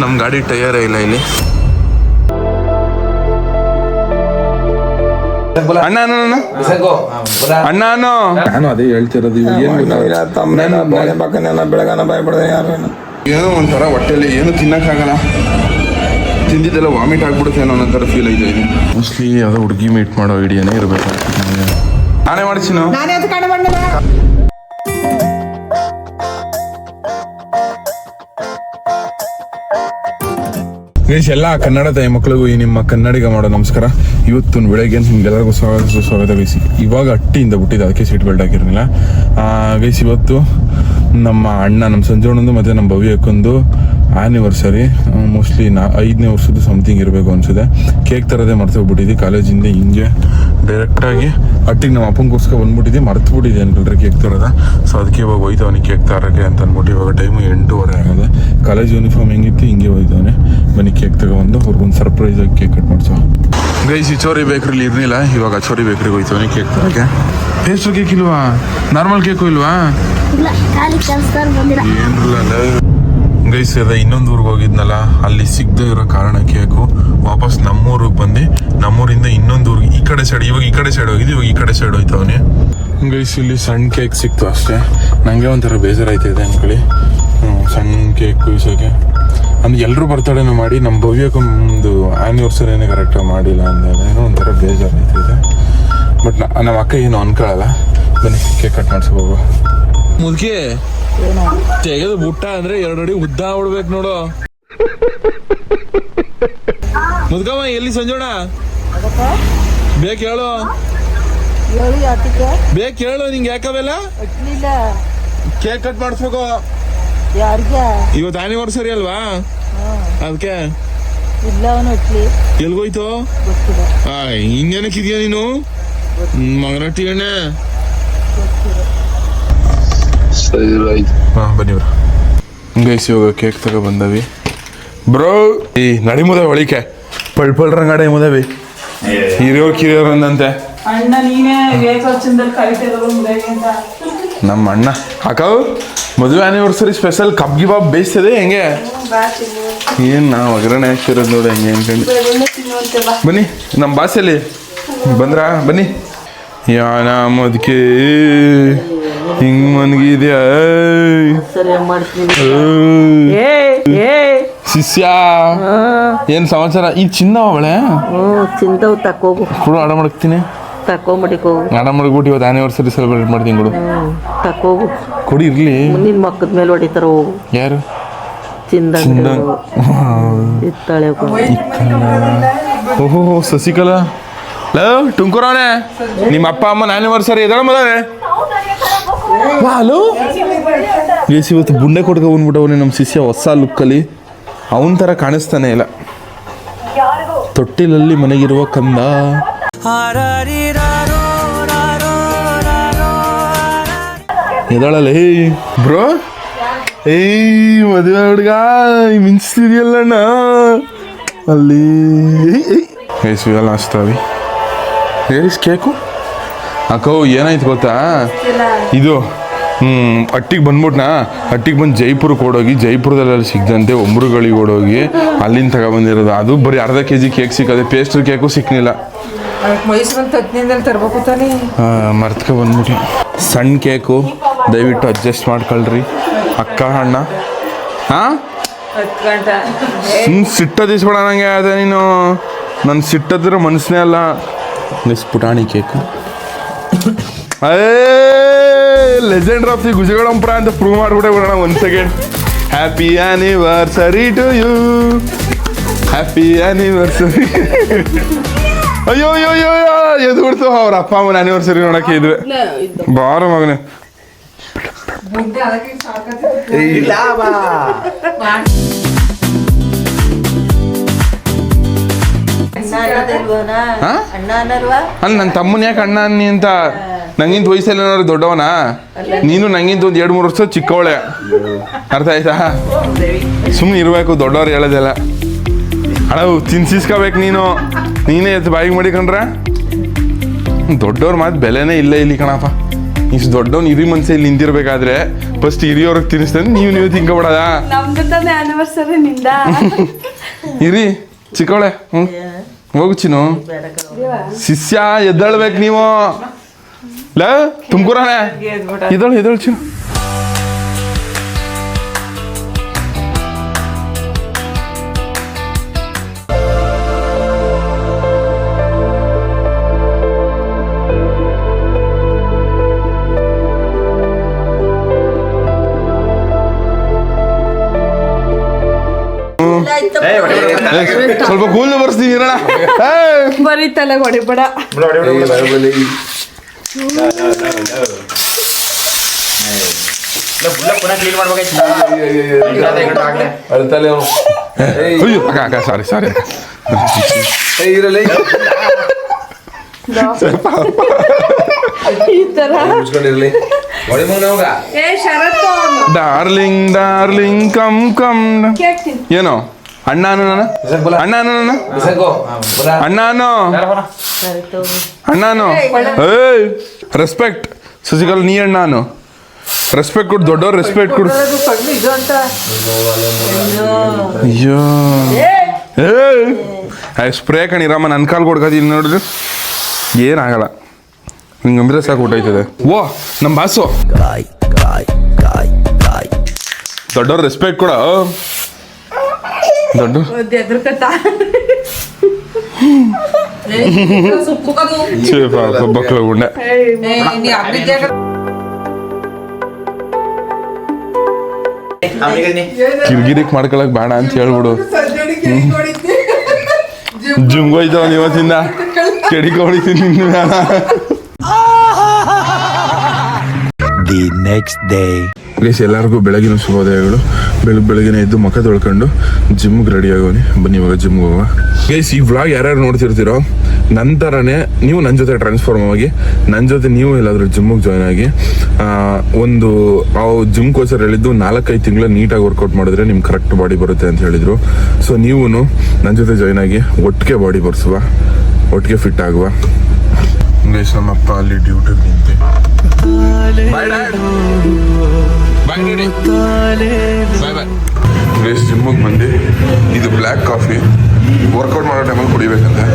ನಮ್ಮ ಗಾಡಿ ಟೈಯರೇ ಇಲ್ಲ ಇಲ್ಲಿ. ಅಣ್ಣ ಅಣ್ಣ ನಾನು ಅದೇ ಹೇಳ್ತಿರೋದು. ಏನೋ ಒಂಥರ ಹೊಟ್ಟೆಲಿ ಏನು ತಿನ್ನಕ್ಕಾಗಲ್ಲ, ತಿಂದಿದ್ದೆಲ್ಲ ವಾಮಿಟ್ ಆಗ್ಬಿಡುತ್ತೆ ಅನ್ನೋ ಒಂಥರ ಫೀಲ್ ಐತೆ ಇದು. ಮೋಸ್ಟ್ಲಿ ಯಾವುದೋ ಹುಡುಗಿ ಮೀಟ್ ಮಾಡೋ ಐಡಿಯಾನೇ ಇರಬೇಕು. ನಾನೇ ಮಾಡ್ತೀನಿ. ಗೈಸ್, ಎಲ್ಲ ಕನ್ನಡ ತಾಯಿ ಮಕ್ಕಳಿಗೂ ಈ ನಿಮ್ಮ ಕನ್ನಡಿಗ ಮಾಡೋ ನಮಸ್ಕಾರ. ಇವತ್ತು ಬೆಳಗ್ಗೆ ನಿಮ್ಗೆಲ್ಲರಿಗೂ ಸ್ವಾಗತ ಗೈಸ್. ಇವಾಗ ಅಟ್ಟಿಯಿಂದ ಬಿಟ್ಟಿದ್ದು, ಅದಕ್ಕೆ ಸೀಟ್ ಬೆಲ್ಟ್ ಹಾಕಿರಲಿಲ್ಲ ಗೈಸ್. ಇವತ್ತು ನಮ್ಮ ಅಣ್ಣ, ನಮ್ಮ ಸಂಜೋಣಂದು ಮತ್ತು ನಮ್ಮ ಭವ್ಯಕ್ಕಂದು ಆ್ಯನಿವರ್ಸರಿ. ಮೋಸ್ಟ್ಲಿ 5ನೇ ವರ್ಷದ್ದು ಸಮಥಿಂಗ್ ಇರಬೇಕು ಅನ್ಸುತ್ತೆ. ಕೇಕ್ ತರದೇ ಮರ್ತೋಗ್ಬಿಟ್ಟಿದ್ದೆ ಕಾಲೇಜಿಂದ. ಹಿಂಗೆ ಡೈರೆಕ್ಟಾಗಿ ಅಟ್ಟಿಗೆ ನಮ್ಮ ಅಪ್ಪನಿಗೋಸ್ಕರ ಬಂದ್ಬಿಟ್ಟಿದ್ದೆ, ಮರ್ತುಬಿಟ್ಟಿದ್ದೆ ಅನ್ಕೊಳ್ರಿ ಕೇಕ್ ತರೋದ. ಸೊ ಅದಕ್ಕೆ ಇವಾಗ ಹೋಯ್ತವನಿ ಕೇಕ್ ತರೋಕ್ಕೆ ಅಂತ ಅಂದ್ಬಿಟ್ಟು. ಇವಾಗ ಟೈಮು 8:30 ಆಗೋದು. ಕಾಲೇಜ್ ಯೂನಿಫಾರ್ಮ್ ಹೆಂಗಿತ್ತು ಹಿಂಗೆ ಹೋಯ್ತವನೆ. ಬನ್ನಿ ಕೇಕ್ ತಗೊಬಂದು ಅವ್ರಿಗೊಂದು ಸರ್ಪ್ರೈಸ್ ಆಗಿ ಕೇಕ್ ಕಟ್ ಮಾಡ್ಸೋ. ಗೈಸ್, ಚೋರಿ ಬೇಕ್ರಿಲಿ ಇರಲಿಲ್ಲ, ಇವಾಗ ಚೋರಿ ಬೇಕ್ರಿಗೆ ಹೋಯ್ತವನಿ ಕೇಕ್ ತರೋಕ್ಕೆ. ಟೇಸ್ಟು ಕೇಕ್ ಇಲ್ವಾ? ನಾರ್ಮಲ್ ಕೇಕು ಇಲ್ವಾ? ಏನಿಲ್ಲ ಗೈಸ್. ಅದೇ ಇನ್ನೊಂದು ಊರಿಗೆ ಹೋಗಿದ್ನಲ್ಲ, ಅಲ್ಲಿ ಸಿಗದೆ ಇರೋ ಕಾರಣ ಕೇಕು ವಾಪಸ್ ನಮ್ಮೂರಿಗೆ ಬಂದು ನಮ್ಮೂರಿಂದ ಇನ್ನೊಂದು ಊರಿಗೆ ಈ ಕಡೆ ಸೈಡ್, ಇವಾಗ ಈ ಕಡೆ ಸೈಡ್ ಹೋಗಿದ್ದು, ಇವಾಗ ಈ ಕಡೆ ಸೈಡ್ ಹೋಯ್ತವನಿ. ಗೈಸ್, ಇಲ್ಲಿ ಸಣ್ಣ ಕೇಕ್ ಸಿಕ್ತು ಅಷ್ಟೇ. ನನಗೆ ಒಂಥರ ಬೇಜಾರಾಯ್ತಿದೆ ಅನ್ಕೊಳ್ಳಿ, ಸಣ್ಣ ಕೇಕ್ ಕುಯ್ಸೋಕೆ. ಅಂದ್ರೆ ಎಲ್ಲರೂ ಬರ್ತಡೇನೂ ಮಾಡಿ ನಮ್ಮ ಭವ್ಯಕ್ಕೊಂದು ಆ್ಯನಿವರ್ಸರಿನೇ ಕರೆಕ್ಟಾಗಿ ಮಾಡಿಲ್ಲ ಅಂದಾಗ ಏನೋ ಒಂಥರ ಬೇಜಾರಾಯ್ತಿದೆ. ಬಟ್ ನಮ್ಮ ಅಕ್ಕ ಏನು ಅನ್ಕೊಳ್ಳಲ್ಲ. ಬನ್ನಿ ಕೇಕ್ ಕಟ್ ಮಾಡ್ಸೋಗು. ಮುದುಕಿ ತೆಗೆದು ಬುಟ್ಟ ಅಂದ್ರೆ 2 ಅಡಿ ಉದ್ದ ಬಿಡ್ಬೇಕು ನೋಡು. ಮುದ್ಕಮ್ಮ ಎಲ್ಲಿ ಸಂಜೋಣ? ಬೇಕು ಹೇಳು, ಬೇಕು ಹೇಳು. ನಿಂಗೆ ಯಾಕವೆಲ್ಲ ಕೇಕ್ ಕಟ್ ಮಾಡಿಸ್ಬೇಕು. ಇವತ್ತು ಆನಿವರ್ಸರಿ ಅಲ್ವಾ, ಅದಕ್ಕೆ. ಎಲ್ಗೋಯ್ತು? ಹಿಂಗೇನಕ್ಕೆ ಇದೆಯಾ ನೀನು ಮಗನಟ್ಟಿ ಎಣ್ಣೆ? ಬನ್ನಿ ಬ್ರೋ. ಗೈಸ್, ಇವಾಗ ಕೇಕ್ ತಗೋ ಬಂದವಿ ಬ್ರೋ. ಈ ನಡಿ ಮುದ ಒಳಿಕೆ ಪಳ್ರಂಗಡೆ ಮುದವಿ ಹಿರಿಯೋರ್ ಅಂದಂತೆ ನಮ್ಮ ಅಣ್ಣ. ಅಕ್ಕವು ಮದುವೆ ಆನಿವರ್ಸರಿ ಸ್ಪೆಷಲ್ ಕಬ್ ಗಿಬಾಬ್ ಬೇಯಿಸ್ತದೆ ಹೆಂಗೆ? ಏನ್ ನಾವು ಒಗ್ಗರಣೆ ಹಾಕ್ತಿರೋದು ನೋಡಿ ಹೆಂಗೆ ಅನ್ಕೊಂಡು. ಬನ್ನಿ ನಮ್ಮ ಬಾಸಲ್ಲಿ ಬಂದ್ರ. ಬನ್ನಿ. ಯಾನ ಮದ್ಕೆ ಹಿಂಗ್ ಮನ್ಗಿದ್ಯಾ ಶಿಷ್ಯ? ಏನ್ ಸಮಾಚಾರ? ಈ ಚಿನ್ನ ಅವಳೆ ಚಿಂತವ್ ತಕೋಗು ಕೊಡು, ಆಡ ಮಾಡ್ತೀನಿ. ತಕೊಂಬಿಟ್ಟು ಆಡ ಮಾಡ್ಬಿಟ್ಟು ಇವತ್ತು ಆನಿವರ್ಸರಿ ಸೆಲೆಬ್ರೇಟ್ ಮಾಡ್ತೀನಿ. ಕೊಡು, ತಕೋಗು, ಕೊಡಿ. ಇರ್ಲಿ, ನಿನ್ ಮಕ್ಕದ ಮೇಲೆ ಹೊಡಿತಾರ. ಹೋಗು. ಯಾರು? ಚಿಂದ ಇತ್ತಾಳೆ. ಓಹೋ ಶಶಿಕಲಾ. ಲವ್ ಟುಂಕುರವನೆ, ನಿಮ್ಮ ಅಪ್ಪ ಅಮ್ಮನ ಆನಿವರ್ಸರಿ ಇದಾಳ ಮದವೆ. ಹಲೋ ಗೈಸ್, ಇವತ್ತು ಬುಂಡೆ ಕೊಡ್ಕೊ ಬಂದ್ಬಿಟ್ಟವನೇ ನಮ್ಮ ಶಿಷ್ಯ ಹೊಸ ಲುಕ್ಕಲ್ಲಿ. ಅವನ ಥರ ಕಾಣಿಸ್ತಾನೆ ಇಲ್ಲ. ತೊಟ್ಟಿಲಲ್ಲಿ ಮನೆಗಿರುವ ಕಂದ. ಎದಾಳಲ್ಲ ಹೇ ಬ್ರೋ. ಏಯ್ ಮದುವೆ ಹುಡುಗ ಮಿಂಚ್ತಿದ್ಯಲ್ಲಣ್ಣ ಅಲ್ಲಿ. ಗೈಸ್ ಇವೆಲ್ಲ ಅಷ್ಟಾವಿ. ಗೈಸ್ ಕೇಕು ಅಕ್ಕೋ ಏನಾಯ್ತು ಗೊತ್ತಾ? ಇದು ಅಟ್ಟಿಗೆ ಬಂದ್ಬಿಟ್ನಾ, ಅಟ್ಟಿಗೆ ಬಂದು ಜೈಪುರಕ್ಕೆ ಓಡೋಗಿ, ಜೈಪುರದಲ್ಲಿ ಸಿಗ್ದಂತೆ ಒಮ್ರುಗಳಿಗೆ ಓಡೋಗಿ ಅಲ್ಲಿಂದ ತಗೊಬಂದಿರೋದು. ಅದು ಬರೀ ಅರ್ಧ kg ಕೇಕ್ ಸಿಕ್ಕದೆ, ಪೇಸ್ಟ್ರಿ ಕೇಕು ಸಿಕ್ಕಲಿಲ್ಲ. ಮರ್ತ್ಕೊ ಬಂದ್ಬಿಟ್ಟು ಸಣ್ಣ ಕೇಕು ದಯವಿಟ್ಟು ಅಡ್ಜಸ್ಟ್ ಮಾಡ್ಕೊಳ್ರಿ ಅಕ್ಕ ಅಣ್ಣ. ಹಾಂ ಸಿಟ್ಟದಿಸ್ಬೇಡ ನನಗೆ. ಅದೇ ನೀನು ನನ್ನ ಸಿಟ್ಟದಿರೋ ಮನಸ್ಸೇ ಅಲ್ಲ. ಪುಟಾಣಿ ಕೇಕು. ಲೆಜೆಂಡರ್ ಆಫ್ ದಿ ಗುಜಗಳಂಪುರ ಅಂತ ಪ್ರೂವ್ ಮಾಡ್ಬಿಟ್ಟೆ ಬಿಡೋಣ. 1 second. Happy anniversary to you, happy anniversary. ಅಯ್ಯೋ ಅಯ್ಯೋ ಅಯ್ಯೋ ಎದ್ದು ಬಿಡ್ತು ಅವ್ರ ಅಪ್ಪ ಅಮ್ಮನ ಆನಿವರ್ಸರಿ ನೋಡಕ್ಕೆ ಇದ್ವಿ. ಬಾರ ಮಗನೇ. ಅಲ್ಲ ನನ್ನ ತಮ್ಮನ ಯಾಕೆ ಅಣ್ಣ ಅನ್ನಿ ಅಂತ? ನಂಗಿಂತ ವಯಸ್ಸಲ್ಲಿ ಏನಾದ್ರು ದೊಡ್ಡವನ? ನೀನು ನಂಗಿಂತ ಒಂದು 2-3 ವರ್ಷ ಚಿಕ್ಕವಳೆ, ಅರ್ಥ ಆಯ್ತಾ? ಸುಮ್ಮನೆ ಇರಬೇಕು, ದೊಡ್ಡವ್ರು ಹೇಳೋದೆಲ್ಲ. ಅಣ್ಣ ತಿನ್ಸಿಸ್ಕೋಬೇಕು ನೀನು, ನೀನೇ ಎತ್ತು ಬಾಯಿಗೆ ಮಾಡಿಕೊಂಡ್ರೆ. ದೊಡ್ಡವ್ರ ಮಾತು ಬೆಲೆನೇ ಇಲ್ಲ ಇಲ್ಲಿ ಕಣಪ್ಪ. ಇಷ್ಟು ದೊಡ್ಡವ್ನು ಹಿರಿ ಮನ್ಸೆ ಇಲ್ಲಿ ನಿಂತಿರ್ಬೇಕಾದ್ರೆ ಫಸ್ಟ್ ಹಿರಿಯವ್ರಿಗೆ ತಿನ್ನಿಸ್ತಂದ್ರೆ ನೀವು ತಿನ್ಕೊಬಿಡದ ನಮ್ದು ತಾನೇ ಆನಿವರ್ಸರಿ ನಿಂದ ಹಿರಿ ಚಿಕ್ಕವಳೆ ಹೋಗು ಚಿನ್ನು ಶಿಷ್ಯ ಎದ್ದಳ್ಬೇಕು ನೀವು ಲ ತುಮಕೂರನೆ ಎದಳು ಚಿನ್ನು ಸ್ವಲ್ಪ ಕೂಲ್ ಬರ್ಸ್ತೀವಿ ಇರೋಣ ಬರೀ ತಲೆ ಹೊಡಿಬೇಡ ಅಯ್ಯೋ ಅಕ್ಕ ಸಾರಿ ಈ ತರ ಏ ಶರತ್ತು ಡಾರ್ಲಿಂಗ್ ಕಮ್ ಕೇಕ್ ತಿನ್ ಏನೋ ಅಣ್ಣಾನು ಏಯ್ ರೆಸ್ಪೆಕ್ಟ್ ಸಸಿಕಲ್ ನೀ ಅಣ್ಣಾನು ರೆಸ್ಪೆಕ್ಟ್ ಕೊಡು ದೊಡ್ಡವ್ರು ರೆಸ್ಪೆಕ್ಟ್ ಕೊಡು ಅಯ್ಯೋ ಸ್ಪ್ರೇ ಕಣಿರಮ್ಮ ನನ್ನ ಕಾಲು ಕೊಡ್ಕತೀನಿ ನೋಡಿದ್ರೆ ಏನಾಗಲ್ಲ ನಿಂಗೆ ಅಂಬಿದ್ರೆ ಸಾಕು ಊಟೈತದೆ ಓ ನಮ್ಮ ಬಾಸು ದೊಡ್ಡವ್ರು ರೆಸ್ಪೆಕ್ಟ್ ಕೊಡ ದೊಡ್ಡ ಬಕ್ಲ ಗುಂಡೆ ಕಿರ್ಗಿರಿಕ್ ಮಾಡ್ಕೊಳಕ್ ಬೇಡ ಅಂತ ಹೇಳ್ಬಿಡು ಜಿಮ್ಗೆ ಹೋಯ್ತವ ಇವತ್ತಿಂದ ಕೆಡಿಕ ಹೊಡಿತೀನಿ ನಿನ್ನ The next day. ಗೈಸ್ ಎಲ್ಲರಿಗೂ ಬೆಳಗಿನ ಶುಭೋದಯಗಳು. ಬೆಳಗ್ಗೆನೆ ಎದ್ದು ಮುಖ ತೊಳ್ಕೊಂಡು ಜಿಮ್ಗೆ ರೆಡಿ ಆಗೋನಿ. ಬನ್ನಿ ಇವಾಗ ಜಿಮ್ಗೆ ಹೋಗುವ. ಗೈಸ್ ಈ ವ್ಲಾಗ್ ಯಾರ್ಯಾರು ನೋಡ್ತಿರ್ತೀರೋ ನಂತರನೇ ನೀವು ನನ್ನ ಜೊತೆ ಟ್ರಾನ್ಸ್ಫಾರ್ಮ್ ಆಗಿ ನನ್ನ ಜೊತೆ ನೀವು ಎಲ್ಲಾದರೂ ಜಿಮ್ಗೆ ಜಾಯ್ನ್ ಆಗಿ ಒಂದು ಜಿಮ್ ಕೋಚರ್ ಹೇಳಿದ್ದು 4-5 ತಿಂಗಳು ನೀಟಾಗಿ ವರ್ಕೌಟ್ ಮಾಡಿದ್ರೆ ನಿಮ್ಗೆ ಕರೆಕ್ಟ್ ಬಾಡಿ ಬರುತ್ತೆ ಅಂತ ಹೇಳಿದ್ರು. ಸೊ ನೀವು ನನ್ನ ಜೊತೆ ಜಾಯ್ನ್ ಆಗಿ ಒಟ್ಟಿಗೆ ಬಾಡಿ ಬರ್ಸುವ, ಒಟ್ಟಿಗೆ ಫಿಟ್ ಆಗುವ. ಗೈಸ್ ನಮ್ಮಪ್ಪ ಅಲ್ಲಿ ಡ್ಯೂಟಿಗೆ ನಿಂತೆ ಗೈಸ್ ಜಿಮ್ಮಿಗೆ ಬಂದು ಇದು ಬ್ಲ್ಯಾಕ್ ಕಾಫಿ ವರ್ಕೌಟ್ ಮಾಡೋ ಟೈಮಲ್ಲಿ ಕುಡಿಬೇಕಂತೆ.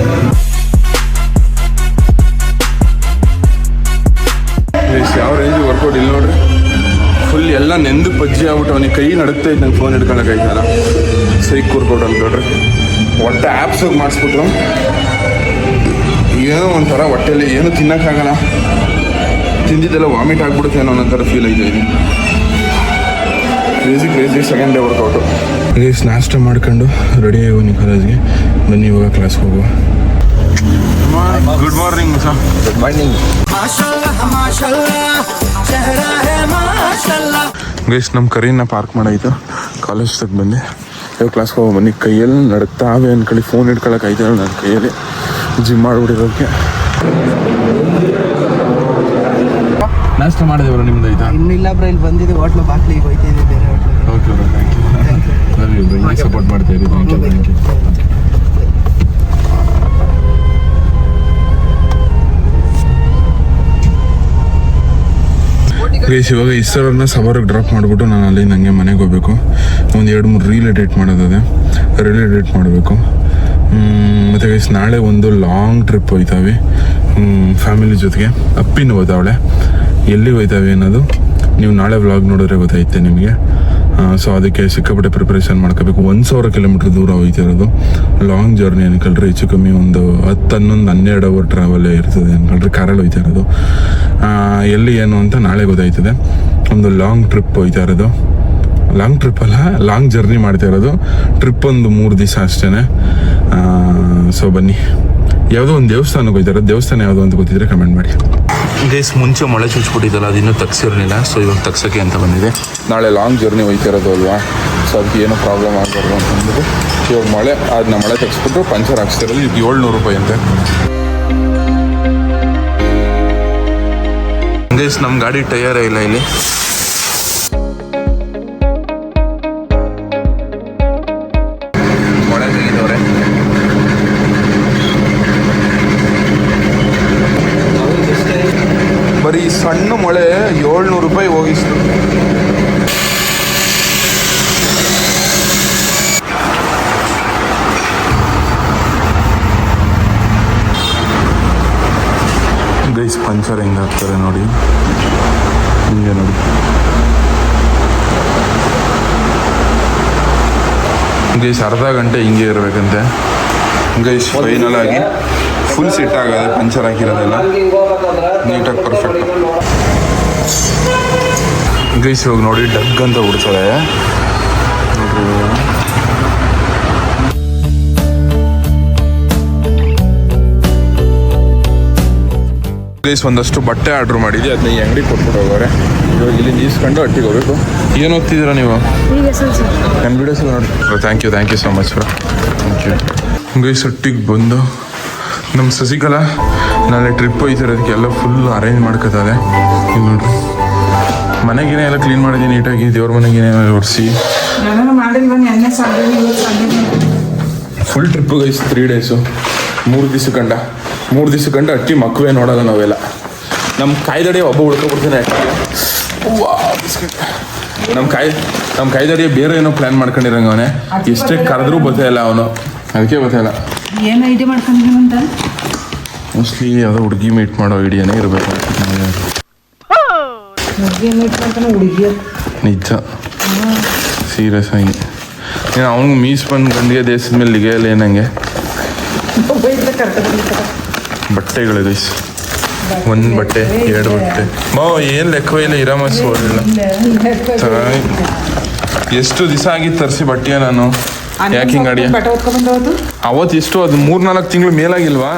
ಗೈಸ್ ಯಾವ ರೇಂಜ್ ವರ್ಕೌಟ್ ಇಲ್ಲಿ ನೋಡ್ರಿ, ಫುಲ್ ಎಲ್ಲ ನೆಂದು ಪಜ್ಜಿ ಆಗ್ಬಿಟ್ಟು ಅವನಿಗೆ ಕೈ ನಡುತ್ತಾ ಇತ್ತು, ನಂಗೆ ಫೋನ್ ಹಿಡ್ಕೊಳಕ್ಕಾಯ್ತಲ್ಲ. ಸೈಕ್ ವರ್ಕೌಟ್ ಅಂತ ನೋಡ್ರಿ, ಹೊಟ್ಟೆ ಆ್ಯಪ್ಸ್ ಹೋಗಿ ಮಾಡಿಸ್ಬಿಟ್ರು. ಏನೋ ಒಂಥರ ಹೊಟ್ಟೆಯಲ್ಲಿ ಏನು ತಿನ್ನೋಕ್ಕಾಗಲ್ಲ, ತಿಂದಿದ್ದೆಲ್ಲ ವಾಮಿಟ್ ಆಗ್ಬಿಡುತ್ತೆ ಅನ್ನೋ ಒಂಥರ ಫೀಲ್ ಐತೆ ಇದು. Crazy second day workout. Guys ನಾಷ್ಟ ಮಾಡ್ಕೊಂಡು ರೆಡಿ ಆಗೋನಿ ಕಾಲೇಜ್ಗೆ. ಬನ್ನಿ ಇವಾಗ ಕ್ಲಾಸ್ಗೆ ಹೋಗುವ. Good morning sir. Good morning. Guys ನಮ್ಮ ಕರೀನ ಪಾರ್ಕ್ ಮಾಡಾಯ್ತು, ಕಾಲೇಜ್ ತಗ ಬಂದು ಇವಾಗ ಕ್ಲಾಸ್ಗೆ ಹೋಗೋ. ಬನ್ನಿ ಕೈಯಲ್ಲಿ ನಡುತ್ತಾವೆ ಅನ್ಕೊಳ್ಳಿ, ಫೋನ್ ಹಿಡ್ಕೊಳಕ್ಕೆ ಆಯ್ತಲ್ಲ ನನ್ನ ಕೈಯಲ್ಲಿ. ಜಿಮ್ ಮಾಡಿಬಿಟ್ಟಿರೋಕ್ಕೆ ನಾಷ್ಟ ಮಾಡಿದೆವರು ನಿಮ್ದು ಆಯ್ತಾ? ಇನ್ನಿಲ್ಲ ಬ್ರೋ, ಇಲ್ಲಿ ಬಂದಿದೆ ಹೋಟ್ಲು ಬಾಕ್ಲಿಗೆ ಹೋಯ್ತಿದ್ದೆ ಬೇರೆ hotel. Okay bro, thank you. Love you support ಮಾಡ್ತಾ ಇರಿ. Thank you. ಗೈಸ್ ಇವಾಗ ಇಷ್ಟರನ್ನ ಸವಾರಿಗೆ ಡ್ರಾಪ್ ಮಾಡಿಬಿಟ್ಟು ನಾನು ಅಲ್ಲಿ ನನಗೆ ಮನೆಗೆ ಹೋಗ್ಬೇಕು. ಒಂದು 2-3 ರೀಲ್ ಎಡಿಟ್ ಮಾಡೋದದೆ, ರೀಲ್ ಎಡಿಟ್ ಮಾಡಬೇಕು. ಮತ್ತು ಗೈಸ್ ನಾಳೆ ಒಂದು ಲಾಂಗ್ ಟ್ರಿಪ್ ಹೋಯ್ತಾವೆ ಫ್ಯಾಮಿಲಿ ಜೊತೆಗೆ. ಅಪ್ಪಿನ ಹೋಯ್ತಾವಳೆ, ಎಲ್ಲಿಗೆ ಹೋಯ್ತಾವೆ ಅನ್ನೋದು ನೀವು ನಾಳೆ ವ್ಲಾಗ್ ನೋಡಿದ್ರೆ ಗೊತ್ತಾಯ್ತೆ ನಿಮಗೆ. ಸೊ ಅದಕ್ಕೆ ಸಿಕ್ಕಾಪಟ್ಟೆ ಪ್ರಿಪ್ರೇಷನ್ ಮಾಡ್ಕೋಬೇಕು. 1000 ಕಿಲೋಮೀಟ್ರ್ ದೂರ ಹೋಯ್ತಿರೋದು, ಲಾಂಗ್ ಜರ್ನಿ ಅನ್ಕೊಳ್ರಿ. ಹೆಚ್ಚು ಕಮ್ಮಿ ಒಂದು 10-11-12 ಅವರ್ ಟ್ರಾವೆಲ್ಲೇ ಇರ್ತದೆ ಅನ್ಕೊಳ್ರಿ. ಕಾರಲ್ಲಿ ಹೋಯ್ತಾ ಇರೋದು. ಎಲ್ಲಿ ಏನು ಅಂತ ನಾಳೆ ಗೊತ್ತಾಯ್ತದೆ. ಒಂದು ಲಾಂಗ್ ಟ್ರಿಪ್ ಹೋಯ್ತಾ ಇರೋದು, ಲಾಂಗ್ ಟ್ರಿಪ್ ಅಲ್ಲ, ಲಾಂಗ್ ಜರ್ನಿ ಮಾಡ್ತಾ ಇರೋದು. ಟ್ರಿಪ್ ಒಂದು 3 ದಿವಸ ಅಷ್ಟೇ. ಸೊ ಬನ್ನಿ, ಯಾವುದೋ ಒಂದು ದೇವಸ್ಥಾನಕ್ಕೆ ಹೋಯ್ತಾರೆ. ದೇವಸ್ಥಾನ ಯಾವುದೋ ಅಂತ ಗೊತ್ತಿದ್ರೆ ಕಮೆಂಟ್ ಮಾಡಿ. ಗೈಸ್ ಮುಂಚೆ ಮಳೆ ಚುಚ್ಚಿಬಿಟ್ಟಿದ್ದಲ್ಲ, ಅದು ಇನ್ನೂ ತಗ್ಸಿರಲಿಲ್ಲ. ಸೊ ಇವಾಗ ತಗ್ಸೋಕ್ಕೆ ಅಂತ ಬಂದಿದೆ. ನಾಳೆ ಲಾಂಗ್ ಜರ್ನಿ ಹೋಯ್ತಾ ಇರೋದು ಅಲ್ವಾ, ಸೊ ಅದಕ್ಕೆ ಏನೂ ಪ್ರಾಬ್ಲಮ್ ಆಗಬಾರ್ದು ಅಂತ ಅಂದ್ಬಿಟ್ಟು ಇವಾಗ ಮಳೆ ತೆಗ್ಸ್ಬಿಟ್ಟು ಪಂಚರ್ ಹಾಕ್ಸ್ತಿರೋದು. ಇದು 700 ರೂಪಾಯಿ ಅಂತೆ. ಗೈಸ್ ನಮ್ಮ ಗಾಡಿ ಟಯರೇ ಇಲ್ಲ ಇಲ್ಲಿ. ಮಳೆ ತೆಗಿದವ್ರೆ. ಬರೀ ಸಣ್ಣ ಮಳೆ ಪಂಚರ್ ಹೆಂಗೆ ಹಾಕ್ತಾರೆ ನೋಡಿ, ಹಿಂಗೆ ನೋಡಿ. ಗೈಸ್ ಅರ್ಧ ಗಂಟೆ ಹಿಂಗೆ ಇರಬೇಕಂತೆ ಗೈಸ್. ಫೈನಲ್ ಆಗಿ ಫುಲ್ ಸೆಟ್ ಆಗದೆ, ಪಂಚರ್ ಹಾಕಿರೋದೆಲ್ಲ ನೀಟಾಗಿ ಪರ್ಫೆಕ್ಟ್. ಗೈಸ್ ಇವಾಗ ನೋಡಿ ಡಗ್ ಅಂತ ಬಿಡ್ತದೆ ನೋಡ್ರಿ. ಗೈಸ್ ಒಂದಷ್ಟು ಬಟ್ಟೆ ಆರ್ಡ್ರ್ ಮಾಡಿದ್ದೆ, ಅದನ್ನ ಈ ಅಂಗಡಿ ಕೊಟ್ಬಿಟ್ಟು ಹೋಗೋರೆ. ಇವಾಗ ಇಲ್ಲಿ ಈಸ್ಕೊಂಡು ಅಟ್ಟಿಗೆ ಹೋಗ್ಬೇಕು. ಏನು ಓದ್ತಿದ್ದೀರಾ ನೀವು? ನನ್ನ ವಿಡಿಯೋಸ್ ನೋಡಿ. Thank you so much bro, thank you. Guys ಅಟ್ಟಿಗೆ ಬಂದು ನಮ್ಮ ಸಸಿಕಲಾ ನಾಳೆ ಟ್ರಿಪ್ ಹೋಯ್ತಿರೋದಕ್ಕೆಲ್ಲ ಫುಲ್ ಅರೇಂಜ್ ಮಾಡ್ಕೊತಾರೆ. ಇಲ್ಲಿ ನೋಡ್ರಿ, ಮನೆಗೇನೆ ಎಲ್ಲ ಕ್ಲೀನ್ ಮಾಡಿದ್ದೀನಿ ನೀಟಾಗಿ, ದೇವ್ರ ಮನೆಗೇನೆ ಒರೆಸಿ ಫುಲ್ ಟ್ರಿಪ್ಪು ಗೈಸ್. 3 ಡೇಸು, 3 ದಿವಸ ಕಂಡ ಅಟ್ಟಿ ಮಕ್ಕವೇ ನೋಡಲ್ಲ ನಾವೆಲ್ಲ. ನಮ್ಮ ಕಾಯ್ದಡಿ ಒಬ್ಬ ಉಳ್ಕೊಬಿಡ್ತಾನೆ ಅಟ್ಟಿಗೆ. ನಮ್ಮ ಕಾಯ್ದಡಿ ಬೇರೆ ಏನೋ ಪ್ಲ್ಯಾನ್ ಮಾಡ್ಕೊಂಡಿರಂಗ ಅವನೇ, ಎಷ್ಟೇ ಕರೆದ್ರೂ ಬರ್ತಾ ಇಲ್ಲ ಅವನು, ಅದಕ್ಕೆ ಬರ್ತಾ ಇಲ್ಲ. ಏನು ಐಡಿಯಾ ಮಾಡ್ಕೊಂಡಿದ್ದೀವಿ ಅಂತ ಮೋಸ್ಟ್ಲಿ ಯಾವುದೋ ಹುಡುಗಿ ಮೀಟ್ ಮಾಡೋ ಐಡಿಯಾನೇ ಇರಬೇಕು ನಿಜ, ಸೀರಿಯಸ್ ಆಗಿ. ಅವ್ನಿಗೆ ಮೀಸ್ ಬಂದು ಗಂಡಿಗೆ ದೇಶದ ಮೇಲೆ ಲಿಗೆಯಲ್ಲ ಏನಂಗೆ. ಬಟ್ಟೆಗಳು ಗೈಸ್, 1 ಬಟ್ಟೆ 2 ಬಟ್ಟೆ ಏನು ಲೆಕ್ಕವೇ ಇಲ್ಲ. ಇರಾಮಸ್ ಓದಿಲ್ಲ. ಎಷ್ಟು ದಿವಸ ಆಗಿತ್ತು ತರಿಸಿ ಬಟ್ಟೆಯ ನಾನು. ಯಾಕೆ ಹಿಂಗೆ ಅಡಿಯ ಅವತ್ತು ಎಷ್ಟು, ಅದು 3-4 ತಿಂಗಳು ಮೇಲಾಗಿಲ್ವಾ?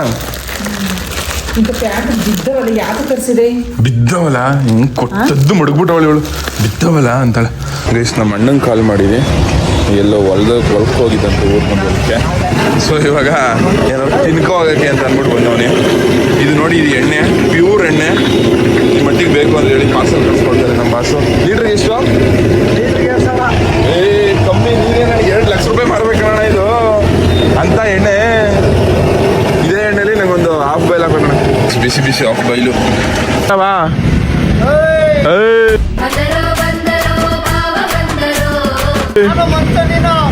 ಬಿದ್ದವಲ್ಲ ಹಿಂಗೆ ಕೊಟ್ಟದ್ದು ಮಡಗ್ಬಿಟ್ಟವಳು ಇವಳು, ಬಿದ್ದವಲ್ಲ ಅಂತಾಳೆ. ಗೈಸ್ ನಮ್ಮ ಅಣ್ಣಂಗೆ ಕಾಲ್ ಮಾಡಿದೆ, ಎಲ್ಲೋ ಹೊಲ್ಕ್ಕೆ ಹೋಗಿದ್ದಂತ ಊರು ಬಂದೋದಕ್ಕೆ. ಸೊ ಇವಾಗ ಏನಾದ್ರು ತಿನ್ಕೋ ಹೋಗೋಕ್ಕೆ ಅಂತ ಅಂದ್ಬಿಟ್ಟು ಬಂದವನೇ. ಇದು ನೋಡಿ, ಇದು ಎಣ್ಣೆ, ಪ್ಯೂರ್ ಎಣ್ಣೆ. ಈ ಮಟ್ಟಿಗೆ ಬೇಕು ಅಂತ ಹೇಳಿ ಪಾರ್ಸಲ್ ಕಳ್ಸ್ಕೊಡ್ತಾರೆ ನಮ್ಮ ಬಾಸು. ಲೀಟ್ರಿಗೆ ಎಷ್ಟು? ಕಮ್ಮಿ ನೀರೇ, ನನಗೆ 2 ಲಕ್ಷ ರೂಪಾಯಿ ಮಾರ್ಬೇಕಣ್ಣ ಇದು ಅಂತ ಎಣ್ಣೆ. ಇದೇ ಎಣ್ಣೆಲಿ ನಂಗೊಂದು ಹಾಫ್ ಬೈಲ್ ಹಾಕೋಣ, ಬಿಸಿ ಹಾಫ್ ಬೈಲು.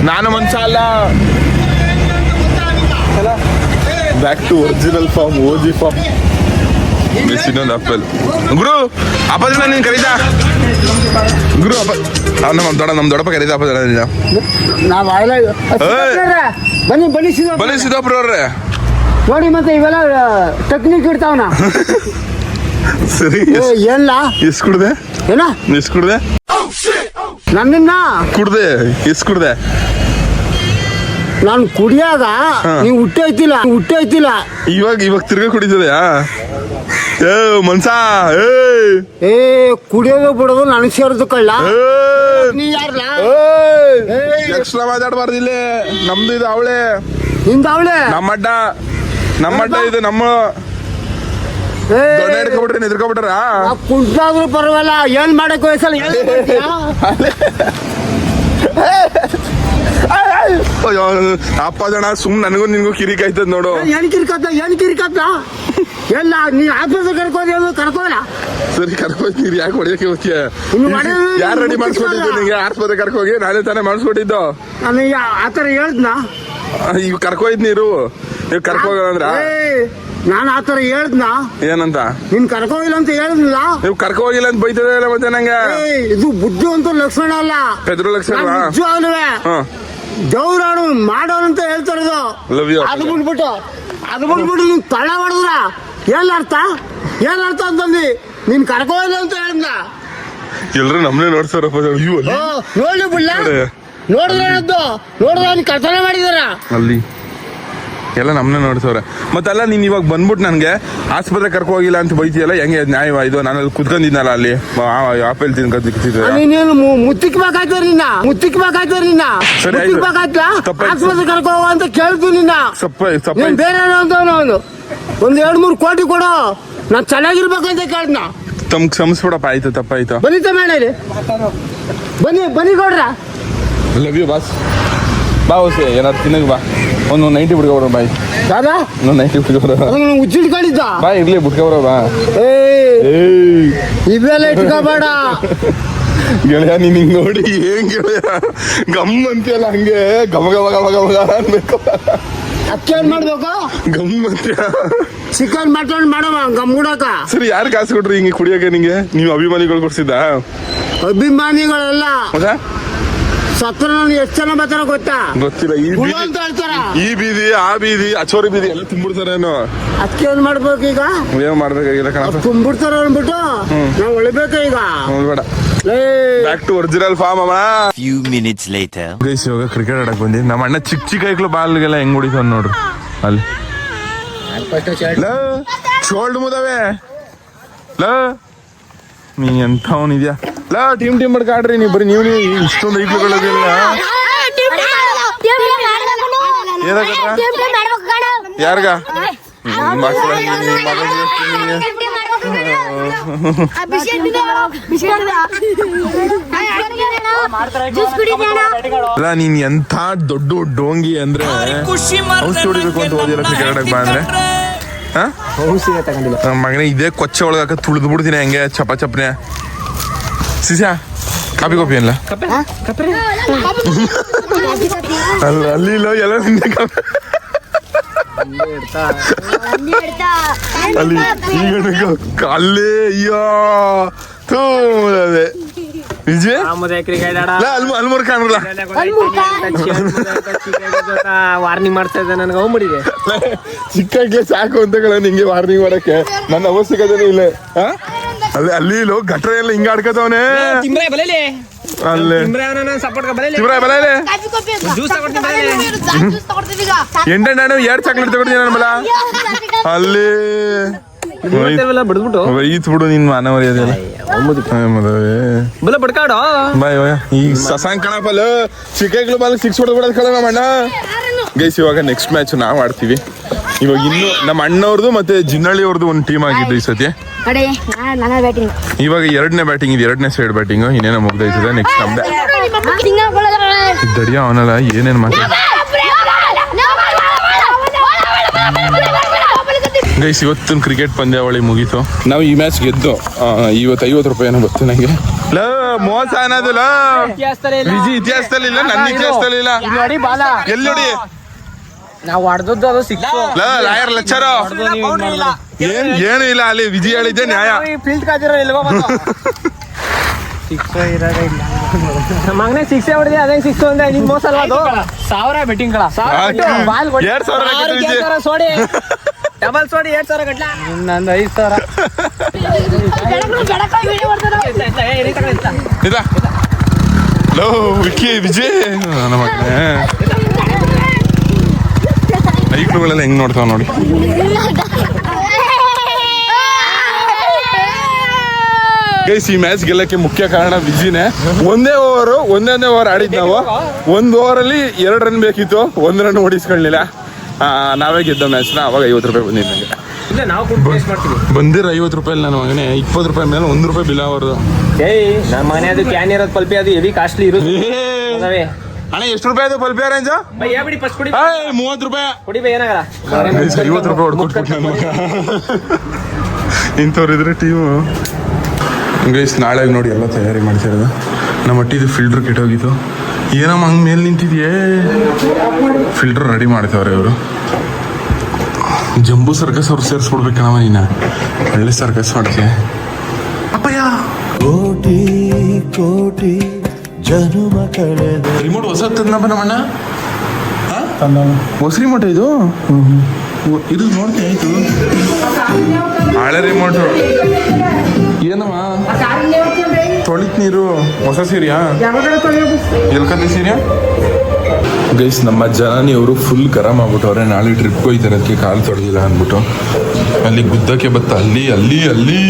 ನಾನು ಮನ್ಸ ಅಲ್ಲ, back to original form, OG form. ಇನ್ನೊಂದು ಅಪ್ಪಲ್ ಗುರು ಅಪ್ಪದ ನೀನು ಕರೀತಾ ಗುರು ಅಪ್ಪ, ನಮ್ಮ ದೊಡ್ಡಪ್ಪ ಕರೀತಾ ಅಪ್ಪ. ಬನ್ನಿ ಸಿದ್ದಾಪುರ ಅವ್ರೆ ನೋಡಿ, ಮತ್ತೆ ಇವೆಲ್ಲ ಟೆಕ್ನಿಕ್ ಇರ್ತಾವನ. ಸರಿ, ಏನಿಲ್ಲ. ಎಷ್ಟು ಕುಡ್ದೆ? ಏನ ಎಷ್ಟು ಕುಡ್ದೆ? ನನ್ನನ್ನ ಕುಡ್ದೆ ಎಷ್ಟು ಕುಡ್ದೆ? ನಾನು ಕುಡಿಯಾಗ ನೀವು ಹುಟ್ಟೆ ಐತಿಲ್ಲ. ಇವಾಗ ತಿರ್ಗ ಕುಡಿತದೆಯಾ ಮನ್ಸ? ಕುಡಿಯೋದು ಬಿಡೋದು ನನಗೆ ಸೇರೋದು ಕಳ್ಳ. ನೀ ಯಾರಲ್ಲ ಎಕ್ಸ್ಟ್ರಾ ಮಾತಾಡಬಾರ್ದು ಇಲ್ಲಿ. ನಮ್ದು ಇದು ಅವಳೆ, ನಿಂದ ಅವಳೆ, ನಮ್ಮ ಅಡ್ಡ ಇದು. ನಮ್ಮ ದೊಡ್ಡ ಹಿಡ್ಕೊಬಿಟ್ರಿ, ನಿದ್ರಕೊಬಿಟ್ರ ಕುಂಟಾದ್ರೂ ಪರವಾಗಿಲ್ಲ. ಏನ್ ಮಾಡಕ್ ವಯಸ್ಸಲ್ಲ ಅಪ್ಪ ಜನ ಸುಮ್ ನನಗೂ ನಿನ್ಗೂ ಕಿರಿಕ್ ಆಯ್ತದ ನೋಡು. ಏನ್ ಕಿರಿಕತ್ತ ಎಲ್ಲ ನೀ ಆಸ್ಪತ್ರೆ ಕರ್ಕೋಲ್ಲ. ಸರಿ ಕರ್ಕೋತೀರಿ, ಯಾಕೆ ಹೊಡಿಯಕ್ಕೆ ಹೋಗ್ತೀಯ? ಯಾರು ರೆಡಿ ಮಾಡಿಸ್ಕೊಟ್ಟಿದ್ದು ನಿಂಗೆ? ಆಸ್ಪತ್ರೆ ಕರ್ಕೋಗಿ ನಾನೇ ತಾನೇ ಮಾಡಿಸ್ಕೊಟ್ಟಿದ್ದು. ನಾನು ಆತರ ಹೇಳ್ದ್ನ, ಈಗ ಕರ್ಕೋಯ್ದ್ ನೀರು ಕರ್ಕೋಗಂದ್ರ ನಾನು ಆತರ ಹೇಳ್ದ್ನ. ಏನಂತ? ನಿನ್ ಕರ್ಕೋಗಿಲ್ಲ ಅಂತ ಹೇಳಿದ್ನಲ್ಲ. ನೀವು ಕರ್ಕೋಗಿಲ್ಲ ಅಂತ ಬೈತದೆ ಮತ್ತೆ ನಂಗೆ. ಇದು ಬುದ್ಧಿವಂತ ಲಕ್ಷಣ ಅಲ್ಲ, ಪೆದ್ರು ಲಕ್ಷಣ. ನಿಜವಾಗ್ಲುವೆ ದೇವ್ರಾಡು ಮಾಡೋರು ಅಂತ ಹೇಳ್ತಾರದು. ಅದು ಬಿಟ್ಬಿಟ್ಟು ನೀನ್ ತಳ ಹೊಡೆದ್ರ ಏನ್ ಅರ್ಥ ಅಂತಂದಿ? ನೀನ್ ಕರ್ಕೋಗಿಲ್ಲ ಅಂತ ಹೇಳಿದ್ನ. ಎಲ್ರು ನಮ್ನೆ ನೋಡ್ತಾರಪ್ಪ. ನೋಡಿ ಬಿಡ್ಲ, ನೋಡಿದ್ರೆ ಅವ್ನು ಕರ್ತವ್ಯ ಮಾಡಿದಾರ ಅಲ್ಲಿ ಎಲ್ಲ ನಮ್ನೆ ನೋಡ್ಸವ್ರೆ. ಮತ್ತೆಲ್ಲ ನೀನ್ ಇವಾಗ ಬಂದ್ಬಿಟ್ಟು ನನ್ಗೆ ಆಸ್ಪತ್ರೆ ಕರ್ಕೊ ಹೋಗಿಲ್ಲ ಅಂತ ಬೈತಿಯಲ್ಲ, ಹೆಂಗೆ ನ್ಯಾಯವಾ ಇದು? ನಾನು ಅಲ್ಲಿ ಕುತ್ಕೊಂಡಿದ್ನಲ್ಲ, ಅಲ್ಲಿ ಆಪಲ್ ತಿನ್ಕೊತಿದ್ದೆ. ನೀನು ಮುತ್ತಿಕ್ಬೇಕಾಯ್ತು ನಿನ್ನ, ಆಸ್ಪತ್ರೆ ಕರ್ಕೊ ಹೋಗ ಅಂತ ಕೇಳ್ತೀನಿ ನಿನ್ನ. ಬೇರೆ ಅವನು 1-2-3 ಕೋಟಿ ಕೊಡು, ನಾನ್ ಚೆನ್ನಾಗಿರ್ಬೇಕಂತ ಕೇಳ್ದ. ತಮ್ಗೆ ಕ್ಷಮಿಸ್ಬಿಡಪ್ಪ, ಆಯ್ತು ತಪ್ಪಾಯ್ತು. ಬನ್ನಿ ತಮ್ಮ, ಬನ್ನಿ ಕೊಡ್ರ. Love you boss. ಬಾ ಹೊಸೆ ಏನಾದ್ರು ತಿನ್ನಕ್ ಬಾ. ಒಂದು 90 ಬಿಡ್ಕೊಬರೋ ಬಾಯ್. ದಾದಾ 90 ಬಿಡ್ಕೊಬರೋ. ಉಚ್ಚಿಟ್ಕೊಂಡಿದ್ದ ಬಾ, ಇರ್ಲಿ ಬಿಡ್ಕೊಬರೋ ಬಾ. ಇವೆಲ್ಲ ಇಟ್ಕೋಬೇಡ ಗೆಳೆಯ. ನೀನ್ ಹಿಂಗ್ ನೋಡಿ ಏನ್ ಗೆಳೆಯ ಗಮ್ ಅಂತೀಯಲ್ಲ, ಹಂಗೆ ಗಮ ಅನ್ಬೇಕು. ಅಕ್ಕೇನ್ ಮಾಡ್ಬೇಕು? ಗಮ್ ಅಂತೀಯ. ಚಿಕನ್ ಮಟನ್ ಮಾಡವ ಗಮ್ಗುಡಕ. ಸರಿ ಯಾರು ಕಾಸು ಕೊಟ್ರಿ ಹಿಂಗೆ ಕುಡಿಯೋಕೆ ನಿಂಗೆ? ನೀವು ಅಭಿಮಾನಿಗಳು ಕೊಡ್ಸಿದ್ದ? ಅಭಿಮಾನಿಗಳೆಲ್ಲ ಹೌದಾ? ಸತ್ರ ನಾನು ಎಷ್ಟು ಜನ ಬರ್ತಾರ ಗೊತ್ತಾ? ಗೊತ್ತಿಲ್ಲ. ಹುಳು ಅಂತ ಹೇಳ್ತಾರ. ಈ ಬೀದಿ ಆ ಬೀದಿ ಅಚೋರಿ ಬೀದಿ ಎಲ್ಲ ತುಂಬಿಡ್ತಾರೇನೋ. ಅದಕ್ಕೆ ಏನ್ ಮಾಡ್ಬೇಕು ಈಗ? ಏನ್ ಮಾಡ್ಬೇಕಾಗಿಲ್ಲ ಕಣಪ್ಪ. ತುಂಬಿಡ್ತಾರ ಅಂದ್ಬಿಟ್ಟು ನಾವು ಹೊಳಿಬೇಕು ಈಗ. ಬೇಡ. ಬ್ಯಾಕ್ ಟು ಒರಿಜಿನಲ್ ಫಾರ್ಮ್ ಅಮ್ಮ. Few minutes later. ಗೈಸ್ ಇವಾಗ ಕ್ರಿಕೆಟ್ ಆಡಕ್ ಬಂದಿ. ನಮ್ಮ ಅಣ್ಣ ಚಿಕ್ಕ ಚಿಕ್ಕ ಐಕ್ಳು ಬಾಲ್ಗೆಲ್ಲ ಹೆಂಗ್ ಹೊಡಿತಾನ ನೋಡ್ರು ಅಲ್ಲಿ. ಶೋಲ್ಡ್ ಮುದವೆ ನೀ ಎಂಥವನಿದ್ಯಾ ಟೀಮ್ ಮಾಡ್ಕ ಆಡ್ರಿ ನೀವು. ಬರೀ ನೀವು ಇಷ್ಟೊಂದು ಐಕ್ಳುಗಳಿಗೆಲ್ಲ ಯಾರ್ಗ ಅಲ್ಲ ನೀನ್ ಎಂಥ ದೊಡ್ಡ ಡೋಂಗಿ ಅಂದ್ರೆ ಔಷಧಿ ಹೊಡಿಬೇಕು ಅಂತ ಹೋದಿಲ್ಲ ಕ್ರಿಕೆಟ್ ಆಡಕ್ ಬಾ ಅಂದ್ರೆ. ನಮ್ಮ ಮಗನೇ ಇದೇ ಕೊಚ್ಚೆ ಒಳಗಾಕ ತುಳಿದು ಬಿಡ್ತೀನಿ ಹಂಗೆ ಚಪ ಚಪ್ನೆ. ಸಿಸಾ ಕಾಪಿ ಕಾಪಿ ಅಲ್ಲ ಅಲ್ಲಿ ಇಲ್ಲ ಎಲ್ಲ ನಿಂದೆ ಅಲ್ಲಿ ಈಗ ಅಲ್ಲೇ ಅಯ್ಯೋ ತೋದೆ ವಿಜಯ್ ಅಲ್ಮೂರ್ ಕಾಣಲ್ಲ ವಾರ್ನಿಂಗ್ ಮಾಡ್ತಾ ಇದ್ದೆ ನನಗೆ ಹೋಗ್ಬಿಡಿದೆ. ಚಿಕ್ಕ ಸಾಕು ಅಂತ ನಿಂಗೆ ವಾರ್ನಿಂಗ್ ಮಾಡಕ್ಕೆ ನನ್ನ ಅವಶ್ಯಕತೆನೇ ಇಲ್ಲ. ಅಲ್ಲಿ ಇಲ್ಲೋ ಗಟ್ರ ಎಲ್ಲ ಹಿಂಗ ಆಡ್ಕತವನೆ ಅಲ್ಲೇ ಎಂಟು ಎರಡು ಚಾಕ್ಲೇಟ್ ತಗೊಡ್ತೀನಿ ನಮ್ಮಲ್ಲ ಅಲ್ಲಿ ಬಿಡ್ಬಿಟ್ಟು ಈತ್ ಬಿಡು ನಿನ್ ಮಾನ ಮರ್ಯಾದೆಲ್ಲ ಬಡ್ಕಾಡು ಬಾಯ್ ಈ ಸಸಾಂಗ್ ಕಣಪಲ್ಲ ಚಿಕ್ಕಗಳು ಬಾಲ್ ಸಿಕ್ಸ್ ಹೊಡೆದ್ಬಿಡೋದು ಕಳ ನಮ್ಮ ಅಣ್ಣ. ಗೈಸ್ ಇವಾಗ ನೆಕ್ಸ್ಟ್ ಮ್ಯಾಚ್ ನಾವ್ ಆಡ್ತೀವಿ. ಇವಾಗ ಇನ್ನು ನಮ್ಮ ಅಣ್ಣವ್ರದ್ದು ಮತ್ತೆ ಜಿನ್ನಳ್ಳಿ ಅವ್ರದ್ದು ಒಂದು ಟೀಮ್ ಆಗಿದ್ದು ಈ ಸತಿ. ಇವಾಗ ಎರಡನೇ ಬ್ಯಾಟಿಂಗ್ ಇದು, ಎರಡನೇ ಸೈಡ್ ಬ್ಯಾಟಿಂಗ್ ಇನ್ನೇನೋ ಮುಗ್ದೈತದೆ. ನೆಕ್ಸ್ಟ್ ನಮ್ದೆ ದಡಿಯ ಅವನಲ್ಲ ಏನೇನ್ ಮಾತಾಡ. ಗೈಸ್ ಇವತ್ತಿನ ಕ್ರಿಕೆಟ್ ಪಂದ್ಯಾವಳಿ ಮುಗೀತು. ನಾವು ಈ ಮ್ಯಾಚ್ ಗೆದ್ದು ಇವತ್ತು 50 ರೂಪಾಯಿನೋ ಬರ್ತು ನಂಗೆ. ಮೋಸ ಅನ್ನೋದಿಲ್ಲ ವಿಜಿ ಇತಿಹಾಸದಲ್ಲಿ ಇಲ್ಲ, ನನ್ನ ಇತಿಹಾಸದಲ್ಲಿ ಇಲ್ಲ. ಎಲ್ಲಿ ನೋಡಿ ನಾವು ಹೊಡೆದದ್ದು ಅದು ಸಿಕ್ತು ಲಾಯರ್ ಲೆಕ್ಚರ್ ಏನು ಇಲ್ಲ ಅಲ್ಲಿ. ವಿಜಿ ಹೇಳಿದ್ದೆ ನ್ಯಾಯ. ಫೀಲ್ಡ್ ಕಾದಿರೋ ಇಲ್ವೋ ಸಿಕ್ಸ್ ಇರೋದೇ ಇಲ್ಲ. ಮಗನೇ ಸಿಕ್ಸ್ ಹೊಡೆದಿ ಅದೇ ಸಿಕ್ಸ್ ಅಂದ್ರೆ ನಿನ್ ಮೋಸ ಅಲ್ವಾ ಅದು? 1000 ಬೆಟ್ಟಿಂಗ್ ಕಳ 2000 ಸೋಡಿ ಡಬಲ್ ಸೋಡಿ 2000 ಗಟ್ಲ ನಂದು 5000 ಇದಾ ಲೋ ವಿಕ್ಕಿ ವಿಜಯ್ ನನ್ನ ಮಗನೇ ಐಕ್ಳುಗಳೆಲ್ಲ ಹೆಂಗ್ ನೋಡ್ತಾವ ನೋಡಿ. ಗೈಸ್ ಈ ಮ್ಯಾಚ್ ಗೆಲ್ಲಕ್ಕೆ ಮುಖ್ಯ ಕಾರಣ ವಿಜಿನೇ. ಒಂದೇ ಓವರ್ ಆಡಿದ್ ನಾವು. 1 ಓವರಲ್ಲಿ 2 ರನ್ ಬೇಕಿತ್ತು, 1 ರನ್ ಓಡಿಸ್ಕೊಳ್ಳಿಲ್ಲ. ನಾವೇ ಗೆದ್ದ ಮ್ಯಾಚ್ನ. ಅವಾಗ 50 ರೂಪಾಯಿ ಬಂದಿದ್ದು ನನಗೆ. ಬಂದಿರ 50 ರೂಪಾಯಿ ನನ್ನ ಮಗನೇ 20 ರೂಪಾಯಿ ಮೇಲೆ 1 ರೂಪಾಯಿ ಬಿಲ್ ಅವರದು. ನಮ್ಮ ಮನೆ ಅದು ಕ್ಯಾನ್ ಇರೋದು ಪಲ್ಪಿ ಅದು ಹೆವಿ ಕಾಸ್ಟ್ಲಿ ಇರುತ್ತೆ. ಅಣ್ಣ ಎಷ್ಟು ರೂಪಾಯಿ ಅದು ಪಲ್ಪಿ ಆರೆಂಜ್? 30 ರೂಪಾಯಿ ಕುಡಿ ಬೈ ಏನಾಗಲ್ಲ. 50 ರೂಪಾಯಿ ಹೊಡ್ಕೊಟ್ಬಿಟ್ಟು ನನ್ನ ಮಗ. ಇಂಥವ್ರಿದ್ರೆ ಟೀಮು. ಗೈಸ್ ನಾಳೆ ನೋಡಿ ಎಲ್ಲ ತಯಾರಿ ಮಾಡ್ತಿರೋದು. ನಮ್ಮ ಒಟ್ಟಿದ್ದು ಫಿಲ್ಟ್ರ್ ಕೆಟ್ಟೋಗಿತ್ತು. ಏನಮ್ಮ ಹಂಗೆ ಮೇಲೆ ನಿಂತಿದ್ಯೇ? ಫಿಲ್ಟರ್ ರೆಡಿ ಮಾಡ್ತವ್ರೆ ಇವರು. ಜಂಬೂ ಸರ್ಕಸ್ ಅವ್ರು ಸೇರಿಸ್ಬಿಡ್ಬೇಕಣವ ನೀನ. ಒಳ್ಳೆ ಸರ್ಕಸ್ ಮಾಡ್ತೀಯ ಅಪ್ಪಯ್ಯ. ಕೋಟಿ ಕೋಟಿ ಜನುಮ ಕಳೆದ ರಿಮೋಟ್ ಹೊಸತ್ತದನಪ್ಪ ನಮ್ಮಣ್ಣ. ಹೊಸ ರಿಮೋಟ್ ಇದು. ಇದು ನೋಡ್ತೀನಿ ಆಯ್ತು. ಹಳೆ ರಿಮೋಟು ಏನಮ್ಮ ತೊಳಿತ್ ನೀರು. ಹೊಸ ಸೀರೆಯಾ? ಎಲ್ಕಂದಿ ಸೀರೆ? ಗೈಸ್ ನಮ್ಮ ಜನನಿ ಅವರು ಫುಲ್ ಗರಂ ಆಗ್ಬಿಟ್ಟವ್ರೆ. ನಾಳೆ ಟ್ರಿಪ್ಗೆ ಹೋಯ್ತಾರೆ, ಅದಕ್ಕೆ ಕಾಲು ತೊಳೆದಿಲ್ಲ ಅಂದ್ಬಿಟ್ಟು ಅಲ್ಲಿ ಗುದ್ದಕ್ಕೆ ಬತ್ತ. ಅಲ್ಲಿ ಅಲ್ಲಿ ಅಲ್ಲಿ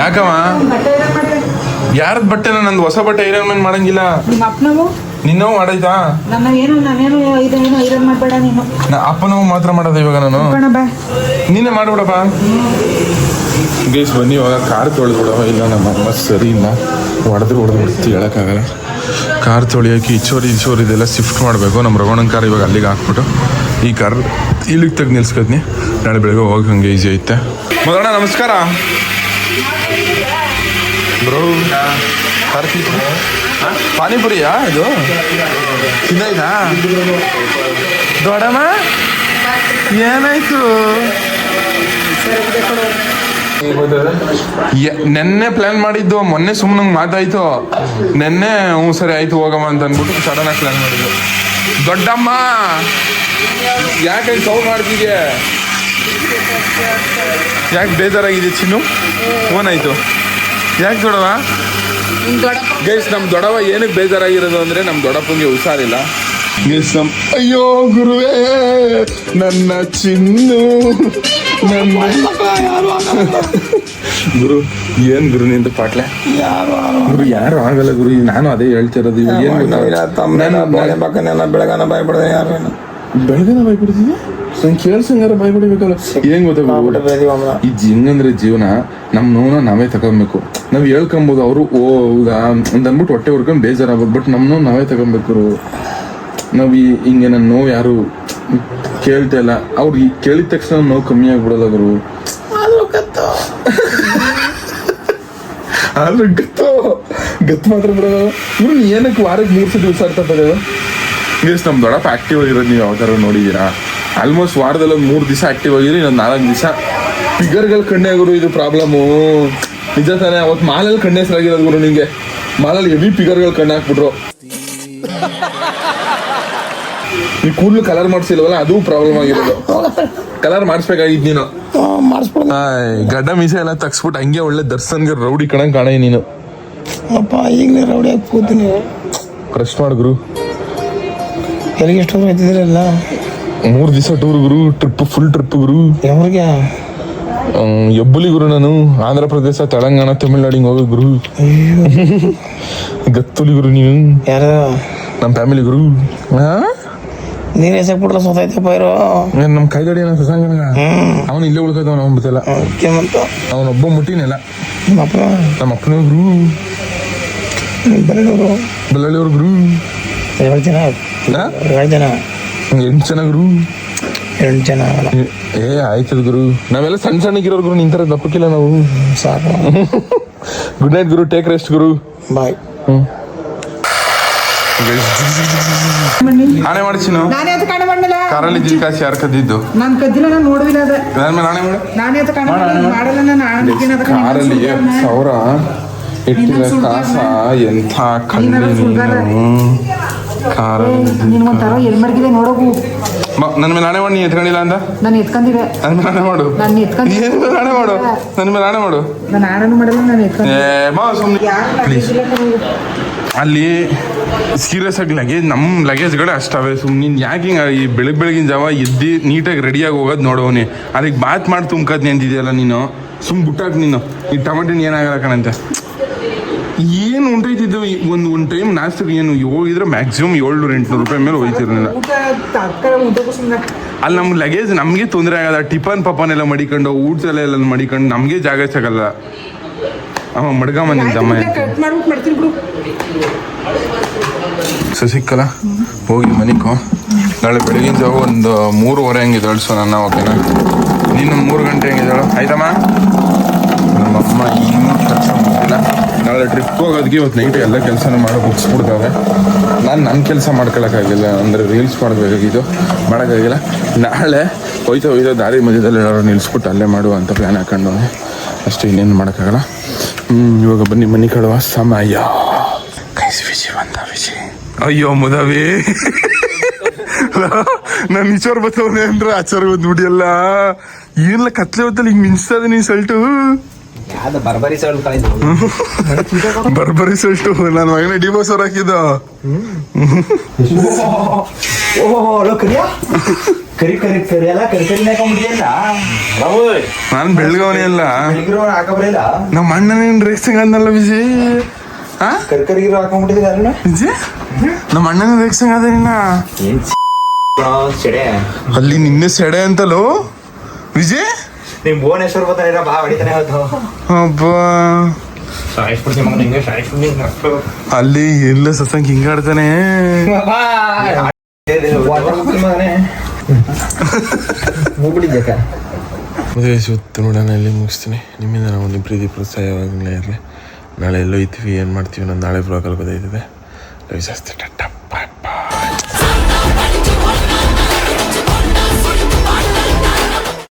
ಯಾಕವ ಯಾರದ್ ಬಟ್ಟೆನ? ನಂದು ಹೊಸ ಬಟ್ಟೆ ಐರನ್ ಮಾಡಂಗಿಲ್ಲ. ನಿನ್ನೋ ಮಾಡೈತಾ? ಅಪ್ಪನವು ಮಾತ್ರ ಮಾಡೋದು ಇವಾಗ ನಾನು. ನೀನೇ ಮಾಡ್ಬಿಡಪ್ಪ. ಗೈಸ್ ಬನ್ನಿ ಇವಾಗ ಕಾರ್ ತೊಳೆದ್ಬಿಡವ. ಇಲ್ಲ ನಮ್ಮ ಅಮ್ಮ ಸರಿ ಇಲ್ಲ, ಹೊಡೆದ್ಬಿಡ್ತು ಹೇಳೋಕ್ಕಾಗಲ್ಲ. ಕಾರ್ ತೊಳಿಯೋಕೆ ಇಚೋರಿ ಇದೆಲ್ಲ ಶಿಫ್ಟ್ ಮಾಡಬೇಕು. ನಮ್ಮ ರಘುವಣ್ಣನ ಕಾರ್ ಇವಾಗ ಅಲ್ಲಿಗೆ ಹಾಕ್ಬಿಟ್ಟು ಈ ಕಾರ್ ಇಲ್ಲಿಗೆ ತೆಗೆದು ನಿಲ್ಸ್ಕೊತೀನಿ. ನಾಳೆ ಬೆಳಗ್ಗೆ ಹೋಗಿ ಹಂಗೆ ಈಸಿ ಐತೆ. ಮಗಣ್ಣ ನಮಸ್ಕಾರ ಬ್ರೋ. ಪಾನಿಪುರಿಯಾ ಇದು? ತಿಂದೈತಾ ದೊಡ್ಡಮ್ಮ? ಏನಾಯ್ತು? ನೆನ್ನೆ ಪ್ಲಾನ್ ಮಾಡಿದ್ದು, ಮೊನ್ನೆ ಸುಮ್ಮನೆ ಮಾತಾಯ್ತು. ನೆನ್ನೆ ಹ್ಞೂ ಸರಿ ಆಯ್ತು ಹೋಗಮ್ಮ ಅಂತ ಅಂದ್ಬಿಟ್ಟು ಸಡನ್ ಆಗಿ ಪ್ಲಾನ್ ಮಾಡಿದ್ದು. ದೊಡ್ಡಮ್ಮ ಯಾಕೆ ಸೌ ಮಾಡ್ತಿದ್ಯಾ? ಯಾಕೆ ಬೇಜಾರಾಗಿದೆ ಚಿನ್ನು? ಏನಾಯ್ತು? ಯಾಕೆ ದೊಡವ? ಗೈಸ್ ನಮ್ಮ ದೊಡವ ಏನಕ್ಕೆ ಬೇಜಾರಾಗಿರೋದು ಅಂದರೆ ನಮ್ಮ ದೊಡ್ಡಪ್ಪಂಗೆ ಹುಷಾರಿಲ್ಲ. ಅಯ್ಯೋ ಗುರುವೇ ನನ್ನ ಚಿನ್ನು, ನನ್ನ ಗುರು ಏನ್ ಗುರು ನಿಂತ ಪಾಟ್ಲೆ? ಗುರು ಯಾರು ಆಗಲ್ಲ ಗುರು. ನಾನು ಅದೇ ಹೇಳ್ತಿರೋದು. ಬೆಳಗಾನ ಭಯಪಡ್ದೆ ಯಾರು ಬೆಳಗನ ಭಯಪಡ್ತಿದ್ಯಾ? ನಂಗೆ ಕೇಳ್ಸಂಗಾರ ಭಯಪಡಿಬೇಕಲ್ಲ. ಏನ್ ಗೊತ್ತ ಈ ಹೆಂಗಂದ್ರೆ ಜೀವನ ನಮ್ಮ ನೋವನ್ನ ನಾವೇ ತಗೊಬೇಕು. ನಾವ್ ಹೇಳ್ಕೊಬೋದು ಅವರು ಓ ಹೌದಾ ಅಂತ ಅಂದ್ಬಿಟ್ಟು ಹೊಟ್ಟೆ ಹೊರ್ಕೊಂಡು ಬೇಜಾರಾಗ್ಬೋದು. ಬಟ್ ನಮ್ಮ ನೋವು ನಾವೇ ತಗೊಬೇಕು. ನಾವ್ ಹಿಂಗೆ ನನ್ನ ನೋವು ಯಾರು ಕೇಳ್ತಾ ಇಲ್ಲ. ಅವ್ರು ಈ ಕೇಳಿದ ತಕ್ಷಣ ನೋವು ಕಮ್ಮಿ ಆಗ್ಬಿಡಲ್ಲ ಗುರು. ಆದ್ರೂ ಗತ್ತು ಮಾತ್ರ ಬಿಡೋದು ಇವ್ರು. ಏನಕ್ಕೆ ವಾರಕ್ಕೆ 3 ಸತಿ ಉಸಾಡ್ತದೆ? ಗೈಸ್ ನಮ್ಮ ದೊಡ್ಡಪ್ಪ ಆಕ್ಟಿವ್ ಆಗಿರೋದು ನೀವು ಯಾವ ಥರ ನೋಡಿದ್ದೀರಾ? ಆಲ್ಮೋಸ್ಟ್ ವಾರದಲ್ಲಿ ಒಂದು 3 ದಿವಸ ಆಕ್ಟಿವ್ ಆಗಿರಿ, ಇನ್ನೊಂದು 4 ದಿವಸ ಫಿಗರ್ಗಳು ಕಣ್ಣೆ ಗುರು. ಇದು ಪ್ರಾಬ್ಲಮ್ಮು ನಿಜ ತಾನೇ. ಅವತ್ತು ಮಾಲಲ್ಲಿ ಕಣ್ಣೆ ಹೆಸರಾಗಿರೋದು ಗುರು. ನಿಂಗೆ ಮಾಲಲ್ಲಿ ಹೆವಿ ಫಿಗರ್ಗಳು ಕಣ್ಣು ಹಾಕ್ಬಿಟ್ರು. ನೀವು ಕೂದಲು ಕಲರ್ ಮಾಡಿಸಿಲ್ವಲ್ಲ, ಅದು ಪ್ರಾಬ್ಲಮ್ ಆಗಿರೋದು. ಕಲರ್ ಮಾಡಿಸ್ಬೇಕಾಗಿದ್ದು ನೀನು. ಗಡ್ಡ ಮೀಸೆ ಎಲ್ಲ ತಗ್ಸ್ಬಿಟ್ಟು ಹಂಗೆ ಒಳ್ಳೆ ದರ್ಶನ್ಗೆ ರೌಡಿ ಕಣಂಗೆ ಕಾಣ ನೀನು. ಅಪ್ಪ ಈಗಲೇ ರೌಡಿ ಆಗಿ ಕೂತೀನಿ. ಕ್ರಶ್ ಮಾಡು ಗುರು. ಎಲ್ಲಿಗೆ ಎಷ್ಟೊಂದು ಹೋಗ್ತಿದ್ದೀರಲ್ಲ? 3 ದಿವಸ ಟೂರ್ ಗುರು. ಫುಲ್ ಟ್ರಿಪ್ ಗುರು. ಯಾವ್ರಿಗೆ? ಹೆಬ್ಬುಲಿ ಗುರು. ನಾನು ಆಂಧ್ರ ಪ್ರದೇಶ, ತೆಲಂಗಾಣ, ತಮಿಳ್ನಾಡಿಗೆ ಹೋಗೋ ಗುರು. ಗತ್ತುಲಿ ಗುರು ನೀನು. ಯಾರು? ನಮ್ಮ ಫ್ಯಾಮಿಲಿ ಗುರು. ನೀನ್ ಎಸಕ್ ಬಿಟ್ರ ಸೊತೈತಪ್ಪ ಇರೋ. ನಮ್ಮ ಕೈಗಡಿ ಏನೋ ಸಸಂಗನ ಅವನು ಇಲ್ಲೇ ಉಳ್ಕೋತಾವ. ಅವನು ಗೊತ್ತಿಲ್ಲ. ಅವನೊಬ್ಬ ಮುಟ್ಟಿನೆಲ್ಲ. ನಮ್ಮ ಅಪ್ಪನ ಗುರು. ಬಳ್ಳಾಳಿಯವ್ರ ಗುರು. 7 ಜನ 8 ಜನ ಗುರು. 8 ಜನ ಆಗಲ್ಲ. ಆಯ್ತದ ಗುರು. ನಾವೆಲ್ಲ ಸಣ್ಣ ಸಣ್ಣಗಿರೋರು ಗುರು. ನಿಂತರ ದಪ್ಪಕ್ಕಿಲ್ಲ ನಾವು. ಸಾಕು. ಗುಡ್ ನೈಟ್ ಗುರು. ಟೇಕ್ ರೆಸ್ಟ್ ಗುರು. ಬಾಯ್. ನಾನೇ ಮಾಡಿಸಿನ ನಾನೇ ಅದು ಕಾಣೆ ಮಾಡಲ್ಲ. ಕಾರಲ್ಲಿ ಜಿಕಾಸಿ ಯಾರು ಕದ್ದಿದ್ದು? ನಾನು ಕದ್ದಿಲ್ಲ, ನಾನು ನೋಡಿಲ್ಲ ಅದ. ನಾನೇ ಅದು ಕಾಣೆ ಮಾಡಲ್ಲ. ನಾನು ಕಾರಲ್ಲಿ 1000 ಇಟ್ಟಿಲ್ಲ ಕಾಸ. ಎಂಥ ಕಣ್ಣಿ ಕಾರಲ್ಲಿ. ನಿನ್ಗೊಂಥರ ಎಲ್ಲಿ ಮಡಗಿದೆ ನೋಡೋಗು. ನನ್ನ ಮೇಲೆ ನಾನೇ ಮಾಡಿ. ನೀ ಎತ್ಕೊಂಡಿಲ್ಲ ಅಂತ ನಾನು ಎತ್ಕೊಂಡಿದೆ. ನನ್ನ ಮೇಲೆ ನಾನೇ ಮಾಡು. ನಾನು ಎತ್ಕೊಂಡು ಏನ್ ನಾನೇ ಮಾಡು. ನನ್ನ ಮೇಲೆ ನಾನೇ ಮಾಡು. ನಾನು ಆಡನು ಮಾಡಲ್ಲ. ನಾನು ಎತ್ಕೊಂಡು ಪ್ಲೀಸ್. ಅಲ್ಲಿ ಸೀರಿಯಸ್ ಆಗಿ ಲಗೇಜ್, ನಮ್ಮ ಲಗೇಜ್ಗಳೇ ಅಷ್ಟವೆ. ಸುಮ್ಮನೆ ಯಾಕೆ ಹಿಂಗೆ ಈ ಬೆಳಗಿನ ಜಾವ ಎದ್ದು ನೀಟಾಗಿ ರೆಡಿಯಾಗಿ ಹೋಗೋದು ನೋಡೋನಿ. ಅದಕ್ಕೆ ಬಾತ್ ಮಾಡಿ ತುಂಬ್ಕದ್ ನಿಂತಿದೆಯಲ್ಲ ನೀನು. ಬುಟ್ಟಾಕ್ ನೀನು. ಈ ಟೊಮೆಟೊ ಏನಾಗಲ್ಲ ಕಣಂತೆ. ಏನು ಉಂಟೈತಿದ್ದು ಒಂದು ಟೈಮ್ ನಾಷ್ಟಕ್ಕೆ ಏನು ಹೋಗಿದ್ರೆ ಮ್ಯಾಕ್ಸಿಮಮ್ 700-800 ರೂಪಾಯಿ ಮೇಲೆ ಹೋಯ್ತಿರಲಿಲ್ಲ. ಅಲ್ಲಿ ನಮ್ಮ ಲಗೇಜ್ ನಮಗೆ ತೊಂದರೆ ಆಗಲ್ಲ. ಟಿಫನ್ ಮಡಿಕೊಂಡು ಊಟದಲ್ಲೆಲ್ಲ ಮಡಿಕೊಂಡು ನಮಗೆ ಜಾಗ ಸಿಗಲ್ಲ. ಅವ ಮಡ್ಗಮ್ಮ ನಿಂತಮ್ಮ ಸಿಕ್ಕಲ್ಲ. ಹೋಗಿ ಮನಿಕೋ. ನಾಳೆ ಬೆಳಗಿನ ಜಾವ ಒಂದು 3:30 ಹಂಗೆ ಎದ್ದೇಳ್ಸು ನನ್ನ. ಓಕೆನಾ? ನೀನು 3 ಗಂಟೆ ಹಂಗೆ ಎದ್ದೇಳು ಆಯ್ತಮ್ಮ. ನಮ್ಮಮ್ಮ ಇನ್ನೂ ಕೆಲಸ ಮಾಡಿಲ್ಲ. ನಾಳೆ ಟ್ರಿಪ್ಗೆ ಹೋಗೋದಕ್ಕೆ ಇವತ್ತು ನೈಟ್ ಎಲ್ಲ ಕೆಲಸನೂ ಮಾಡೋ ಮುಗಿಸ್ಬಿಡ್ತಾವೆ. ನಾನು ನನ್ನ ಕೆಲಸ ಮಾಡ್ಕೊಳಕ್ಕಾಗಿಲ್ಲ. ಅಂದರೆ ರೀಲ್ಸ್ ಮಾಡಬೇಕಾಗಿದ್ದು ಮಾಡೋಕ್ಕಾಗಿಲ್ಲ. ನಾಳೆ ಹೋಯ್ತಾ ದಾರಿ ಮಧ್ಯದಲ್ಲಿ ಎಲ್ಲರೂ ನಿಲ್ಲಿಸ್ಬಿಟ್ಟು ಅಲ್ಲೇ ಮಾಡುವ ಅಂತ ಪ್ಲ್ಯಾನ್ ಹಾಕೊಂಡು ಅಷ್ಟೇ. ಇನ್ನೇನು ಮಾಡೋಕ್ಕಾಗಲ್ಲ. ಇವಾಗ ಬನ್ನಿ ಮನೆ ಕಳುವ ಸಮಯ. ಬಿಸಿ ಬಂದ ಬಿಸಿ. ಅಯ್ಯೋ ಮುದವಿ. ನಾನು ಈಚೋರ್ ಬರ್ತವನೆ ಅಂದ್ರೆ ಆಚಾರ ಬಂದು ಬಿಡಿಯಲ್ಲ. ಏನಿಲ್ಲ ಕತ್ಲೆ ಹೊತ್ತಲ್ಲಿ ಹಿಂಗೆ ಮಿಂಚ್ತದೆ ನೀ ಸಲ್ಟು. ಬರ್ಬರಿ ಸಲ್ಟು ನನ್ನ ಮಗನೇ ಡಿವೋರ್ಸ್ ಅವ್ರು ಹಾಕಿದ್ದ. ನಾನು ಬೆಳಗವನೇ ಅಲ್ಲ. ನಮ್ಮ ಅಣ್ಣನೇನು ರೇಸಿಂಗ್ ಅಂದಲ್ಲ ವಿಜಯ್. ವಿಜಯ್ ನಮ್ಮ ಅಣ್ಣನ ರೇಸಿಂಗ್ ಅದ ನಿನ್ನ ಅಲ್ಲಿ. ನಿನ್ನೆ ಸೆಡೆ ಅಂತಲೋ ವಿಜಯ್. ನಿಮ್ ಭುವನೇಶ್ವರ್ ಬರ್ತಾನೆ ಬಾ ಹೊಡಿತಾನೆ ಅಬ್ಬಾ. ಅಲ್ಲಿ ಎಲ್ಲ ಸಸಂಗ್ ಹಿಂಗಾಡ್ತಾನೆ. ಮದುವೆ ಸುತ್ತ ನೋಡೋಣ. ಇಲ್ಲಿ ಮುಗಿಸ್ತೀನಿ. ನಿಮ್ಮಿಂದ ನಾವು ಒಂದು ಪ್ರೀತಿ ಪ್ರೋತ್ಸಾಹ ಯಾವಾಗಲೇ ಇರಲಿ. ನಾಳೆ ಎಲ್ಲೋ ಇರ್ತೀವಿ, ಏನು ಮಾಡ್ತೀವಿ ನಾನು ನಾಳೆ ಬ್ಲಾಗಲ್ಲಿ ಗೊತ್ತಾಯ್ತದೆ. ಜಾಸ್ತಿ ಟಟ್ಟ